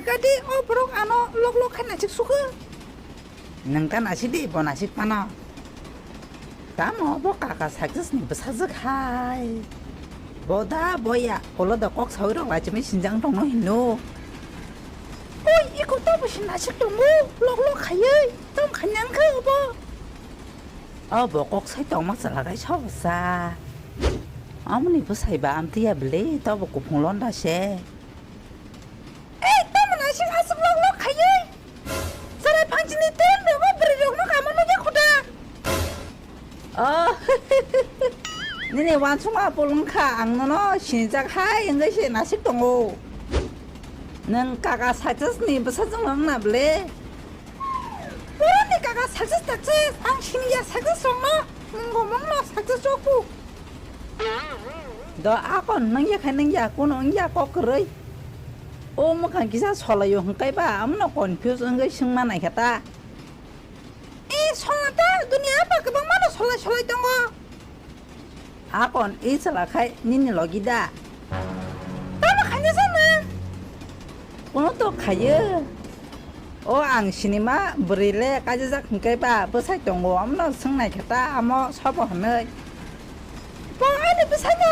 agadi obrok ano lok kana chik suku nang tan asidi bon asik pana tamo bo kaka success ni besazak hai boda boya olo da kok sauro la chimi sinjang dong no hinu oi iko to busin asik dong lok khaye tom khanyang kha bo kok sai tong mak sala gai chau sa amni bu sai ba am tia ble to bo ku phonglon da she ei tom na shi asuk lok khaye sare phangchini tem be ba bre rok no kam no ja khuda nene wanchunga bolungka angnono 신작 하이 것이 나식동오 능 까가 사졌으니 무사정은 나블레 뭐라니 까가 사졌다지 당신이야 사졌었나 응고 먹나 사졌었고 너 아건 능야 가는 야고는 야고 그래 오목한 기사 설라요 흥까이바 아무나 건표스 응거 승만 하겠다 이 설라다 눈이 아파 그방만은 설라 있던 거 아건 이슬라카이 니니 로기다 나만 가냐잖아 오늘 또 가요 오 앙시니마 브릴레 까지작 흥까이바 버사이 동고 아무나 승나겠다 아무 서버하네 뭐 아니 버사냐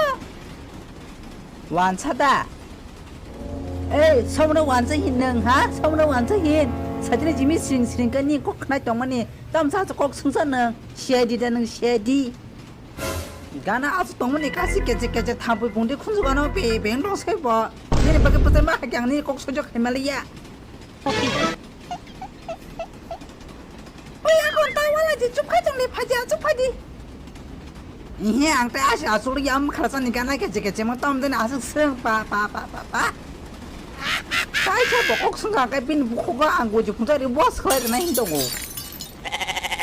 완차다 에이 서문에 완전 힘능 하 서문에 완전 힘 사진에 지미 스링 거니 꼭 하나 동만이 땀사서 꼭 승선능 시아디다는 시아디 가나 아주 동문이 가시 깨지 타부 봉디 쿤수가노 베뱅동 세버 니네 밖에 버서 막 하경니 꼭 소적 해말이야 오야 건다 와라지 쭉파정리 파지 쭉파디 이해 앙때 아시 아수리 얌 카라사니 가나 깨지 뭐 땀드네 아주 빠빠빠빠빠 사이차 뭐 옥순가 까빈 부코가 안 고지 군자리 뭐스 그래나 힘도고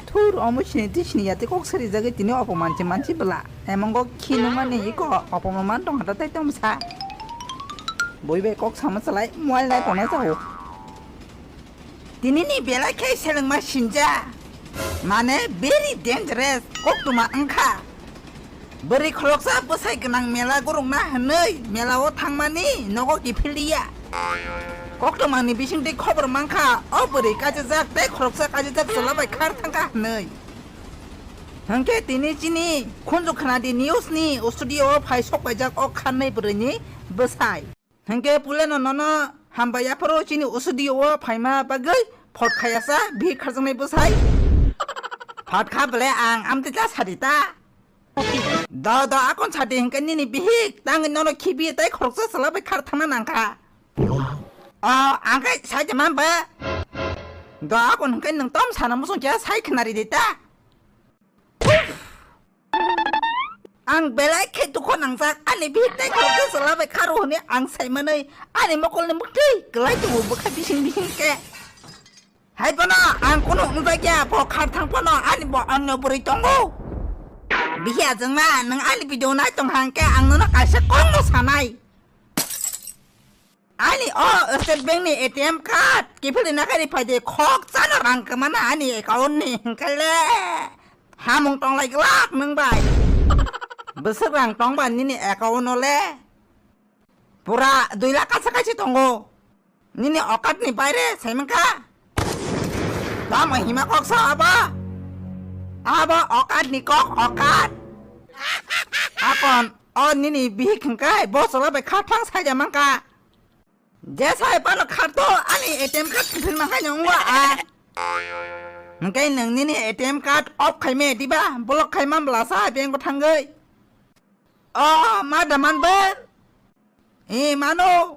토르 어머신이 드시니야테 꼭소리 저기 드니 어퍼만치 블라 에몽고 키누만이 이거 어퍼만 동하다 때dom사 뭐이베 꼭 삼았을라이 뭐할라이 보내자고 디니니 벨라케 셀링마 신자 마네 베리 덴저러스 꼭두마 응카 버리 콜록사 버사이 그낭 멜라 고롱나 하너이 멜라오 탕마니 너고 기필리야 꼭두마니 비싱디 커버로 많카 어버리 까지작 배 콜록사 까지작 솔라바이 카르탕가 하너이 한게 디니지니 콘조 카나디 뉴스니 오스튜디오 파이 속바작 어 칸네 버르니 버사이 한게 불레노 너너 한바야 프로지니 오스튜디오 파이마 바글 팟카야사 비 카정네 버사이 팟카 블레 앙 암티자 사리다 너도 아콘 차디 한게 니니 비익 땅은 너너 키비 따이 콜록사 솔라바이 카르탕나 난카 안가 사자만 봐. 너 아고는 그냥 덤 사는 무슨 개 사이크 날이 됐다. 안 벨라이케 두고 낭사 아니 비때 거기서 라베 카로니 안 사이면은 아니 먹고는 먹지. 그라이도 뭐 비싱게. 하이버나 안 코노 응자야 뭐 카탕 번호 아니 뭐 안너 버리 동고. 비야 정말 능 아니 비디오 나이동 한게 안 너나 가서 꽁노 사나이. 아니 어스뱅니 ATM 카드 기필이 나가리 파지 콕 짜나랑 그만 아니 가온니 갈래 하몽 똥라이 락 능바이 무스랑 똥반 니니 에가오노래 부라 두이라 까사까지 동고 니니 어까니 바이레 세명카 나무 히마 콕 사봐 아바 어까니 콕 어까 아건 니니 비히킨가 보스라베 카탕 사자만까 제사에 빠는 카드 아니 ATM 카드 필만 하냐고 cái nâng ní ATM card off khai mẹ đi ba block khai mam là sao bên có thằng ơi mà đầm ăn bên mano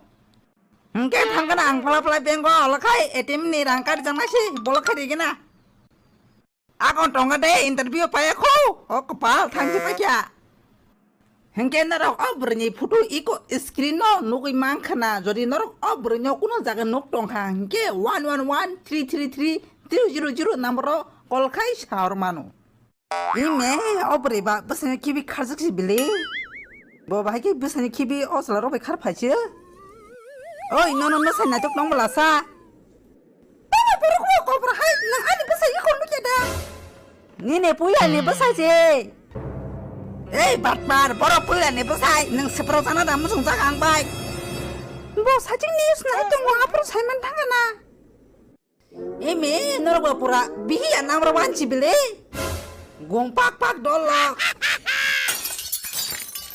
cái thằng cái nàng play bên có là khai ATM này nàng card chẳng nasi block khai đi cái na còn trong cái đấy interview phải không có pa thằng gì phải chả hengke narok obrni photo iko screen no nugui mangkhana jodi narok obrni kuno jaga nok tongkha hengke 111333 number call khai saur manu ime obri ba basane kibi kharjiksi bile bo bahai ki basane kibi osla ro be khar phache oi no sai na tok nong bala sa baba boro ko bra hai na ani basai ko nu ke da ni ne puya ne basai je Ei, batbar, boro puya ne basai, nang seprotana da musung jakang bai. 뭐 사직 뉴스 나했던 거 앞으로 살면 당하나 이미 너가 보라 비야 나무로 완치빌래 공팍팍 돌락